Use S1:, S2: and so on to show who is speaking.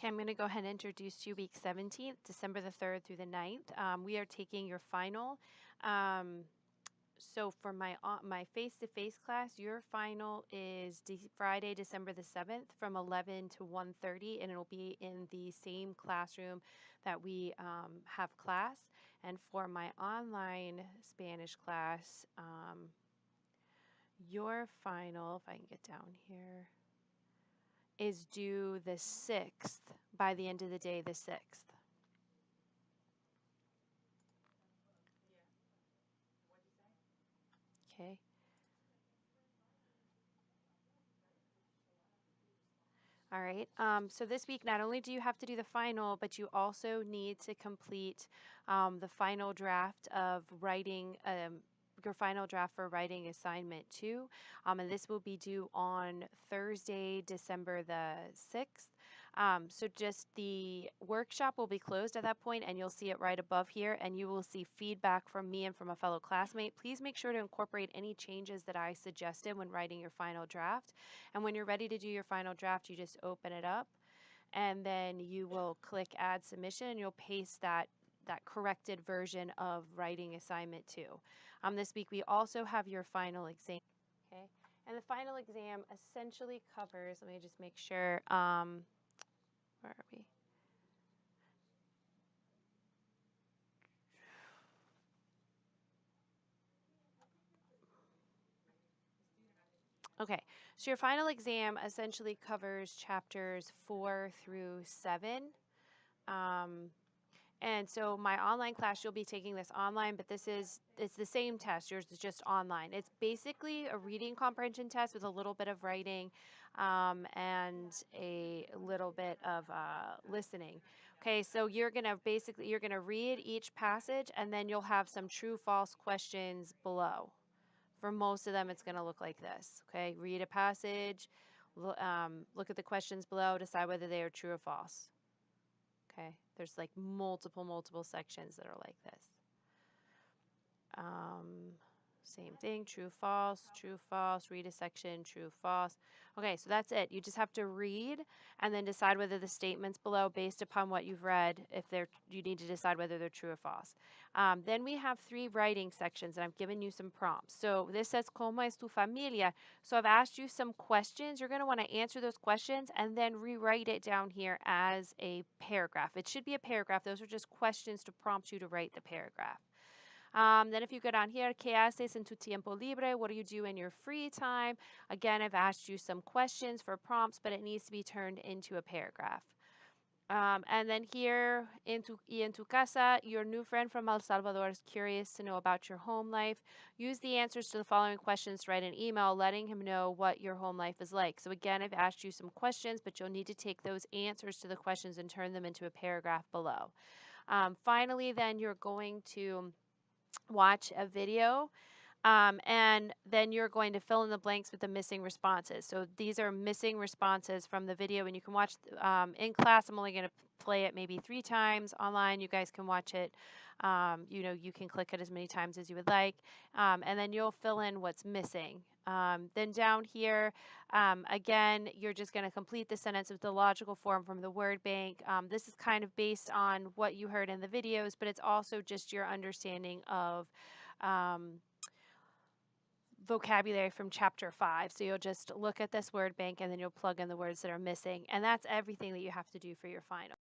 S1: Okay, I'm going to go ahead and introduce you week 17th, December the 3rd through the 9th. We are taking your final. So for my face-to-face class, your final is Friday, December the 7th from 11 to 1:30, and it'll be in the same classroom that we have class. And for my online Spanish class, your final, if I can get down here, is due the 6th, by the end of the day, the 6th. Okay. All right. So this week, not only do you have to do the final, but you also need to complete the final draft of writing, your final draft for writing assignment 2. And this will be due on Thursday, December the 6th. So just the workshop will be closed at that point, and you'll see it right above here, and you will see feedback from me and from a fellow classmate. Please make sure to incorporate any changes that I suggested when writing your final draft. And when you're ready to do your final draft, you just open it up, and then you will click Add Submission, and you'll paste that corrected version of writing assignment 2. This week we also have your final exam. Okay, and the final exam essentially covers, let me just make sure, where are we? Okay, so your final exam essentially covers chapters 4 through 7. And so my online class, you'll be taking this online, but it's the same test. Yours is just online. It's basically a reading comprehension test with a little bit of writing and a little bit of listening. Okay, so you're gonna read each passage, and then you'll have some true false questions below. For most of them, it's gonna look like this. Okay, read a passage, look at the questions below, decide whether they are true or false. Okay, there's like multiple sections that are like this. Same thing, true, false, read a section, true, false. Okay, so that's it. You just have to read and then decide whether the statements below, based upon what you've read, you need to decide whether they're true or false. Then we have 3 writing sections, and I've given you some prompts. So this says, ¿Cómo es tu familia? So I've asked you some questions. You're going to want to answer those questions and then rewrite it down here as a paragraph. It should be a paragraph. Those are just questions to prompt you to write the paragraph. Then if you go down here, ¿Qué haces en tu tiempo libre? What do you do in your free time? Again, I've asked you some questions for prompts, but it needs to be turned into a paragraph. And then here, en tu casa, your new friend from El Salvador is curious to know about your home life. Use the answers to the following questions to write an email letting him know what your home life is like. So again, I've asked you some questions, but you'll need to take those answers to the questions and turn them into a paragraph below. Finally, then you're going to watch a video, and then you're going to fill in the blanks with the missing responses. So these are missing responses from the video, and you can watch in class. I'm only going to play it maybe 3 times. Online, you guys can watch it. You can click it as many times as you would like, and then you'll fill in what's missing. Then down here, again, you're just going to complete the sentence with the logical form from the word bank. This is kind of based on what you heard in the videos, but it's also just your understanding of vocabulary from chapter 5. So you'll just look at this word bank, and then you'll plug in the words that are missing. And that's everything that you have to do for your final.